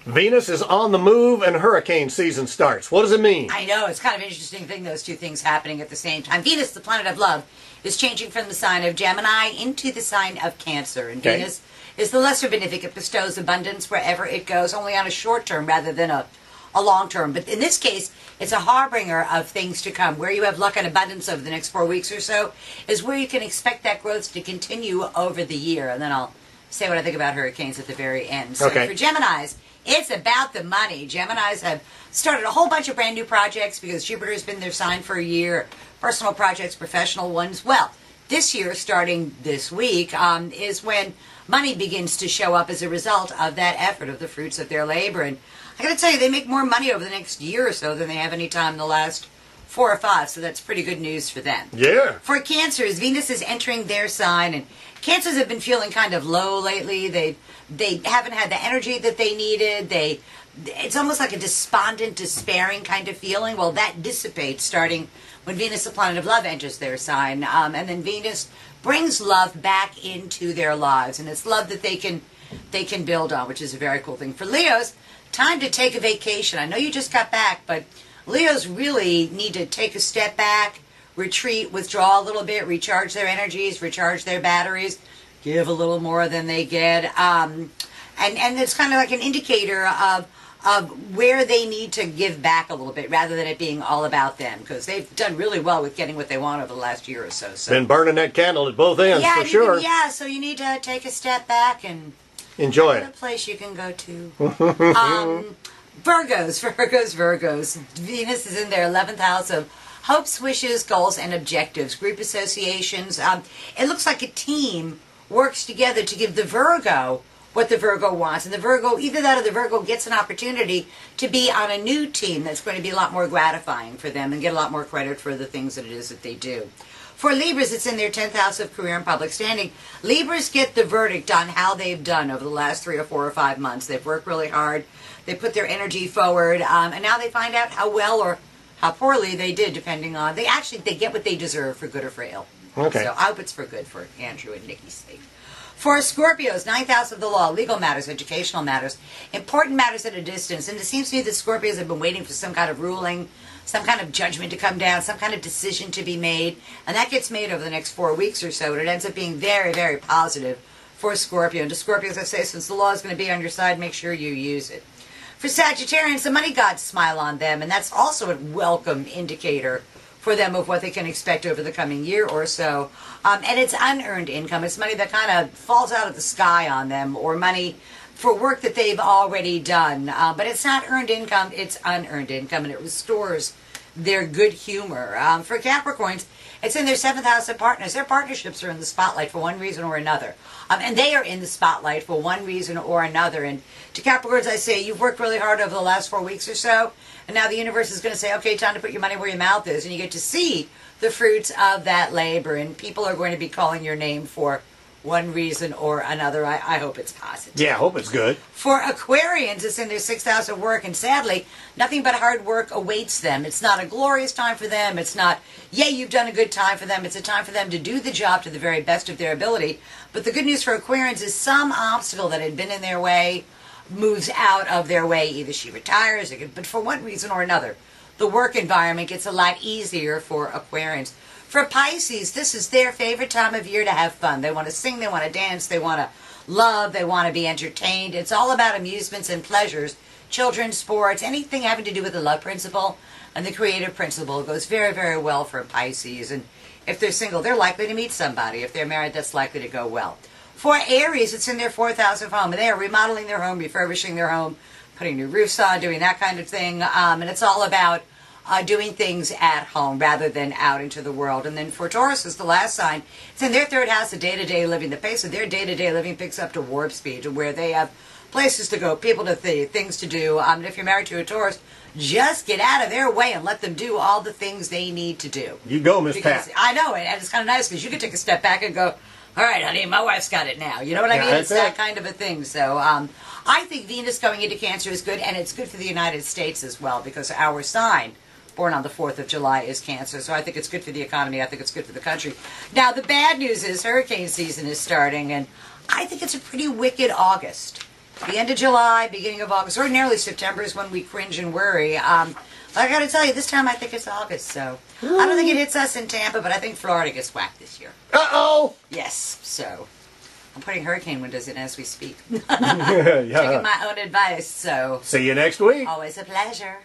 Venus is on the move and hurricane season starts. What does it mean? I know, it's kind of an interesting thing, those two things happening at the same time. Venus, the planet of love, is changing from the sign of Gemini into the sign of Cancer. And Venus is the lesser benefic. It bestows abundance wherever it goes, only on a short term rather than a long term. But in this case, it's a harbinger of things to come. Where you have luck and abundance over the next 4 weeks or so is where you can expect that growth to continue over the year. And then I'll say what I think about hurricanes at the very end. So for Geminis, it's about the money. Geminis have started a whole bunch of brand new projects because Jupiter's been their sign for a year. Personal projects, professional ones. Well, this year, starting this week, is when money begins to show up as a result of that effort, of the fruits of their labor. And I gotta tell you, they make more money over the next year or so than they have any time in the last 4 or 5, so that's pretty good news for them. Yeah. For Cancers, Venus is entering their sign, and Cancers have been feeling kind of low lately. They haven't had the energy that they needed. It's almost like a despondent, despairing kind of feeling. Well, that dissipates starting when Venus, the planet of love, enters their sign, and then Venus brings love back into their lives, and it's love that they can build on, which is a very cool thing. For Leos, time to take a vacation. I know you just got back, but Leos really need to take a step back, retreat, withdraw a little bit, recharge their energies, recharge their batteries, give a little more than they get. And it's kind of like an indicator of where they need to give back a little bit rather than it being all about them, because they've done really well with getting what they want over the last year or so. Been burning that candle at both ends, for sure. Yeah, so you need to take a step back and enjoy it. A place you can go to. Virgos. Venus is in their 11th house of hopes, wishes, goals, and objectives. Group associations. It looks like a team works together to give the Virgo what the Virgo wants. And the Virgo, either that or the Virgo gets an opportunity to be on a new team that's going to be a lot more gratifying for them and get a lot more credit for the things that it is that they do. For Libras, it's in their 10th house of career and public standing. Libras get the verdict on how they've done over the last 3 or 4 or 5 months. They've worked really hard. They put their energy forward, and now they find out how well or how poorly they did, depending on... They get what they deserve, for good or for ill. Okay. So I hope it's for good for Andrew and Nikki's sake. For Scorpios, 9th house of the law, legal matters, educational matters, important matters at a distance. And it seems to me that Scorpios have been waiting for some kind of ruling, some kind of judgment to come down, some kind of decision to be made. And that gets made over the next 4 weeks or so. And it ends up being very, very positive for Scorpio. And to Scorpios, I say, since the law is going to be on your side, make sure you use it. For Sagittarians, the money gods smile on them. And that's also a welcome indicator for them of what they can expect over the coming year or so. And it's unearned income. It's money that kind of falls out of the sky on them, or money for work that they've already done. But it's not earned income, it's unearned income, and it restores their good humor. For Capricorns, it's in their 7th house of partners. Their partnerships are in the spotlight for one reason or another. And they are in the spotlight for one reason or another. And to Capricorns, I say, you've worked really hard over the last 4 weeks or so, and now the universe is going to say, okay, time to put your money where your mouth is, and you get to see the fruits of that labor, and people are going to be calling your name for one reason or another. I hope it's positive. Yeah, I hope it's good. For Aquarians, it's in their 6th house of work, and sadly, nothing but hard work awaits them. It's not a glorious time for them. It's not, yay, you've done a good time for them. It's a time for them to do the job to the very best of their ability. But the good news for Aquarians is some obstacle that had been in their way moves out of their way. Either she retires, but for one reason or another, the work environment gets a lot easier for Aquarians. For Pisces, this is their favorite time of year to have fun. They want to sing, they want to dance, they want to love, they want to be entertained. It's all about amusements and pleasures, children's sports, anything having to do with the love principle and the creative principle. It goes very, very well for Pisces. And if they're single, they're likely to meet somebody. If they're married, that's likely to go well. For Aries, it's in their 4th house of home. And they are remodeling their home, refurbishing their home, putting new roofs on, doing that kind of thing. And it's all about doing things at home rather than out into the world. And then for Taurus is the last sign. It's in their 3rd house of day-to-day living. The pace of their day-to-day living picks up to warp speed, to where they have places to go, people to things to do. And if you're married to a Taurus, just get out of their way and let them do all the things they need to do. You go, Miss Pat. I know, and it's kind of nice because you can take a step back and go, all right, honey, my wife's got it now. You know what I mean? It's that kind of a thing. So I think Venus going into Cancer is good, and it's good for the United States as well, because our sign, born on the 4th of July, is Cancer. So I think it's good for the economy. I think it's good for the country. Now, the bad news is hurricane season is starting, and I think it's a pretty wicked August. The end of July, beginning of August. Ordinarily September is when we cringe and worry. But I got to tell you, this time I think it's August, so I don't think it hits us in Tampa, but I think Florida gets whacked this year. Uh-oh! Yes, so I'm putting hurricane windows in as we speak. Yeah. Taking my own advice, so See you next week. always a pleasure.